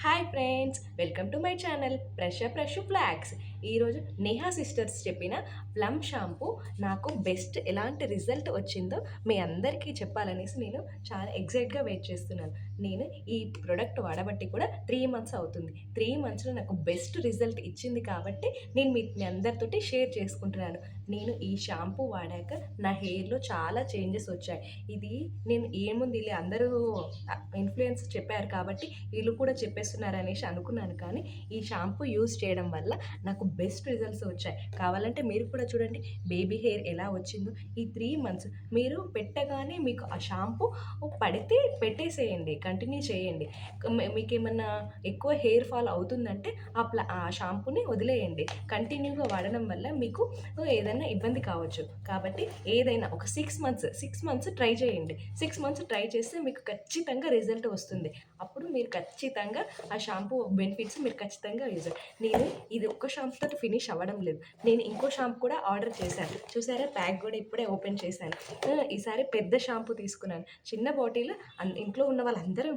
Hi friends, welcome to my channel Prashu vlogs. ఈరోజు Neha sisters చెప్పిన plum shampoo నాకు best ఎలాంటి రిజల్ట్ వచ్చిందో మీ అందరికీ చెప్పాలనేసి నేను చాలా ఎగ్జైట్గా వెయిట్ చేస్తున్నాను. నేను ఈ ప్రోడక్ట్ వాడబట్టి కూడా 3 మంత్స్ అవుతుంది. 3 మంత్స్లో నాకు బెస్ట్ రిజల్ట్ ఇచ్చింది కాబట్టి నేను మీ అందరితోటి షేర్ చేసుకుంటున్నాను. నేను ఈ షాంపూ వాడాక నా హెయిర్లో చాలా చేంజెస్ వచ్చాయి. ఇది నేను ఏముంది ఇలా అందరూ ఇన్ఫ్లుయెన్స్ చెప్పారు కాబట్టి వీళ్ళు కూడా చెప్పేస్తున్నారు అనేసి అనుకున్నాను. కానీ ఈ షాంపూ యూజ్ చేయడం వల్ల నాకు బెస్ట్ రిజల్ట్స్ వచ్చాయి. కావాలంటే మీరు కూడా చూడండి బేబీ హెయిర్ ఎలా వచ్చిందో. ఈ 3 మంత్స్ మీరు పెట్టగానే మీకు ఆ షాంపూ పడితే పెట్టేసేయండి, కంటిన్యూ చేయండి. మీకు ఏమన్నా ఎక్కువ హెయిర్ ఫాల్ అవుతుందంటే ఆ షాంపూని వదిలేయండి. కంటిన్యూగా వాడడం వల్ల మీకు ఏదైనా ఇబ్బంది కావచ్చు. కాబట్టి ఏదైనా ఒక 6 మంత్స్ ట్రై చేయండి. 6 మంత్స్ ట్రై చేస్తే మీకు ఖచ్చితంగా రిజల్ట్ వస్తుంది. అప్పుడు మీరు ఖచ్చితంగా ఆ షాంపూ బెనిఫిట్స్ మీరు ఖచ్చితంగా యూజ్. నేను ఇది ఒక్క షాంపూతో ఫినిష్ అవ్వడం లేదు. నేను ఇంకో షాంపూ కూడా ఆర్డర్ చేశాను. చూసారా, ప్యాక్ కూడా ఇప్పుడే ఓపెన్ చేశాను. ఈసారి పెద్ద షాంపూ తీసుకున్నాను. చిన్న బాటిల్ ఇంట్లో ఉన్న వాళ్ళందరూ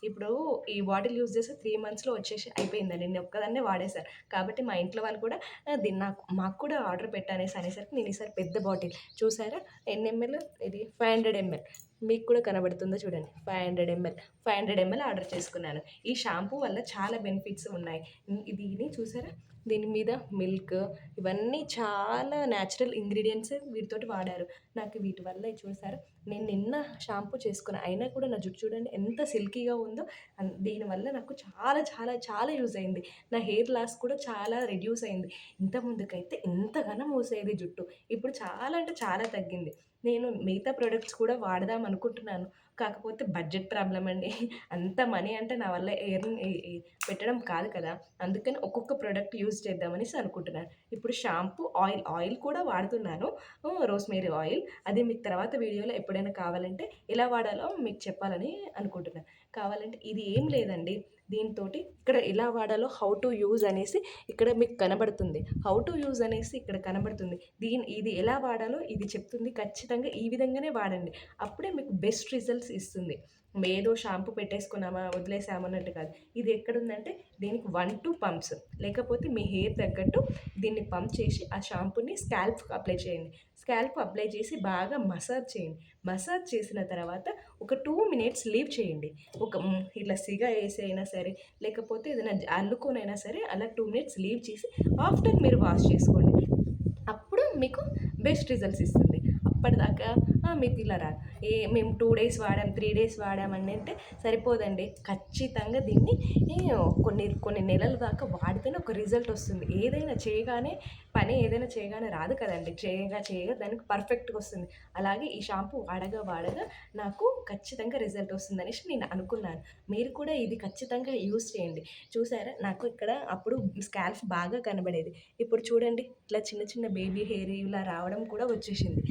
ఇప్పుడు ఈ బాటిల్ యూజ్ చేస్తే 3 మంత్స్లో వచ్చేసి అయిపోయిందండి. నేను ఒక్కదాన్నే వాడేశాను. కాబట్టి మా ఇంట్లో వాళ్ళు కూడా దీన్ని మాకు కూడా ఆర్డర్ పెట్టానేసి అనేసరికి నేను ఈసారి పెద్ద బాటిల్ చూసారా, ఎన్ని ఎంఎల్ ఇది 500 ml. మీకు కూడా కనబడుతుందో చూడండి, 500 ml ఆర్డర్ చేసుకున్నాను. ఈ షాంపూ వల్ల చాలా బెనిఫిట్స్ ఉన్నాయి. దీన్ని చూసారా, దీని మీద మిల్క్ ఇవన్నీ చాలా న్యాచురల్ ఇంగ్రీడియంట్స్ వీటితోటి వాడారు. నాకు వీటి వల్ల చూసారా, నేను నిన్న షాంపూ చేసుకున్నా అయినా కూడా నా జుట్టు చూడండి ఎంత సిల్కీగా ఉందో. దీనివల్ల నాకు చాలా చాలా చాలా యూజ్ అయింది. నా హెయిర్ లాస్ కూడా చాలా రెడ్యూస్ అయింది. ఇంత ముందుకైతే ఎంతగానో మూసేది జుట్టు, ఇప్పుడు చాలా అంటే చాలా తగ్గింది. నేను మిగతా ప్రొడక్ట్స్ కూడా వాడదాం అనుకుంటున్నాను. కాకపోతే బడ్జెట్ ప్రాబ్లమ్ అండి. అంత మనీ అంటే నా వల్ల పెట్టడం కాదు కదా. అందుకని ఒక్కొక్క ప్రోడక్ట్ యూజ్ చేద్దామనేసి అనుకుంటున్నాను. ఇప్పుడు షాంపూ, ఆయిల్ కూడా వాడుతున్నాను, రోస్మేరీ ఆయిల్. అది మీకు తర్వాత వీడియోలో ఎప్పుడైనా కావాలంటే ఎలా వాడాలో మీకు చెప్పాలని అనుకుంటున్నాను. కావాలంటే ఇది ఏం లేదండి, దీంతోటి ఇక్కడ ఎలా వాడాలో హౌ టు యూజ్ అనేసి ఇక్కడ మీకు కనబడుతుంది. హౌ టు యూజ్ అనేసి ఇక్కడ కనబడుతుంది. ఇది ఎలా వాడాలో ఇది చెప్తుంది. ఖచ్చితంగా ఈ విధంగానే వాడండి, అప్పుడే మీకు బెస్ట్ రిజల్ట్స్ ఇస్తుంది. ఏదో షాంపూ పెట్టేసుకున్నామా వదిలేసామన్నట్టు కాదు. ఇది ఎక్కడుందంటే దీనికి 1-2 పంప్స్, లేకపోతే మీ హెయిర్ తగ్గట్టు దీన్ని పంప్ చేసి ఆ షాంపూని స్కాల్ప్కి అప్లై చేయండి. స్కాల్ప్ అప్లై చేసి బాగా మసాజ్ చేయండి. మసాజ్ చేసిన తర్వాత ఒక 2 minutes లీవ్ చేయండి. ఇట్లా సిగా వేసి అయినా సరే, లేకపోతే ఏదైనా అల్లుకొనైనా సరే అలా 2 minutes లీవ్ చేసి ఆఫ్టర్ మీరు వాష్ చేసుకోండి. అప్పుడు మీకు బెస్ట్ రిజల్ట్స్ ఇస్తుంది. అప్పటిదాకా మీకు ఇలా రాదు. మేము 2 days వాడాం, 3 days వాడామని అంటే సరిపోదండి. ఖచ్చితంగా దీన్ని కొన్ని నెలల దాకా వాడితేనే ఒక రిజల్ట్ వస్తుంది. ఏదైనా చేయగానే రాదు కదండి. చేయగా దానికి పర్ఫెక్ట్గా వస్తుంది. అలాగే ఈ షాంపూ వాడగా నాకు ఖచ్చితంగా రిజల్ట్ వస్తుంది అనేసి నేను అనుకున్నాను. మీరు కూడా ఇది ఖచ్చితంగా యూస్ చేయండి. చూసారా, నాకు ఇక్కడ అప్పుడు స్కాల్ప్ బాగా కనబడేది. ఇప్పుడు చూడండి ఇట్లా చిన్న చిన్న బేబీ హెయిర్ ఇలా రావడం కూడా వచ్చేసింది.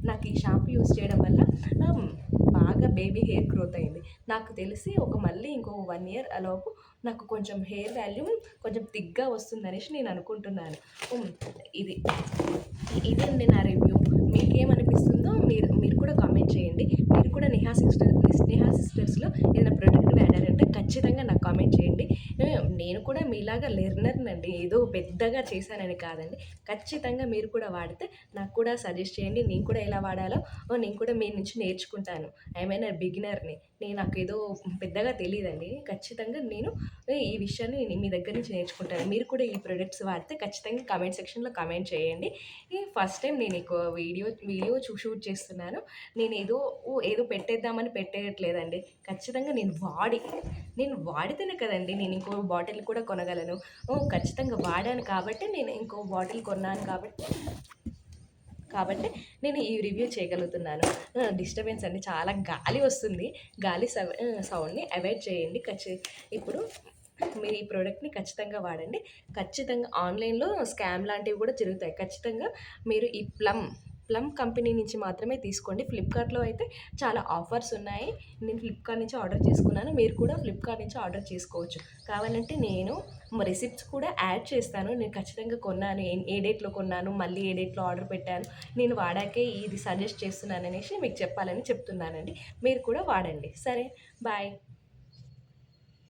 నాకు ఈ షాంపూ యూస్ చేయడం వల్ల బాగా బేబీ హెయిర్ గ్రోత్ అయింది. నాకు తెలిసి మళ్ళీ ఇంకో 1 year అలోపు నాకు కొంచెం హెయిర్ వాల్యూమ్ కొంచెం థిక్గా వస్తుందనేసి నేను అనుకుంటున్నాను. ఇది ఇదండి నా రివ్యూ. మీకేమనిపిస్తుందో మీరు కూడా కామెంట్ చేయండి. మీరు కూడా నేహా సిస్టర్స్లో ఏదైనా ప్రోడక్ట్ వాడారంటే ఖచ్చితంగా నాకు కామెంట్ చేయండి. నేను కూడా మీలాగా లెర్నర్నండి, ఏదో పెద్దగా చేశానని కాదండి. ఖచ్చితంగా మీరు కూడా వాడితే నాకు కూడా సజెస్ట్ చేయండి. నేను కూడా ఎలా వాడాలో నేను కూడా మీ నుంచి నేర్చుకుంటాను. ఐ బిగినర్ని. నాకు ఏదో పెద్దగా తెలియదండి. ఖచ్చితంగా నేను ఈ విషయాన్ని మీ దగ్గర నుంచి నేర్చుకుంటాను. మీరు కూడా ఈ ప్రొడక్ట్స్ వాడితే ఖచ్చితంగా కామెంట్ సెక్షన్లో కామెంట్ చేయండి. ఫస్ట్ టైం నేను వీడియో షూట్ చేస్తున్నాను. నేను ఏదో పెట్టేద్దామని పెట్టేయట్లేదండి. ఖచ్చితంగా నేను వాడితేనే కదండి నేను ఇంకో బాటిల్ కూడా కొనగలను. ఖచ్చితంగా వాడాను కాబట్టి నేను ఇంకో బాటిల్ కొన్నాను కాబట్టి నేను ఈ రివ్యూ చేయగలుగుతున్నాను. డిస్టర్బెన్స్ అండి, చాలా గాలి వస్తుంది. గాలి సౌండ్ని అవాయిడ్ చేయండి. ఇప్పుడు మీరు ఈ ప్రోడక్ట్ని ఖచ్చితంగా వాడండి. ఖచ్చితంగా ఆన్లైన్లో స్కామ్ లాంటివి కూడా జరుగుతాయి. ఖచ్చితంగా మీరు ఈ ప్లమ్ కంపెనీ నుంచి మాత్రమే తీసుకోండి. ఫ్లిప్కార్ట్లో అయితే చాలా ఆఫర్స్ ఉన్నాయి. నేను ఫ్లిప్కార్ట్ నుంచి ఆర్డర్ చేసుకున్నాను. మీరు కూడా ఫ్లిప్కార్ట్ నుంచి ఆర్డర్ చేసుకోవచ్చు. కావాలంటే నేను రిసిప్ట్స్ కూడా యాడ్ చేస్తాను. నేను ఖచ్చితంగా కొన్నాను, ఏ డేట్లో కొన్నాను, మళ్ళీ ఏ డేట్లో ఆర్డర్ పెట్టాను, నేను వాడాకే ఇది సజెస్ట్ చేస్తున్నాను అనేసి మీకు చెప్పాలని చెప్తున్నానండి. మీరు కూడా వాడండి. సరే, బాయ్.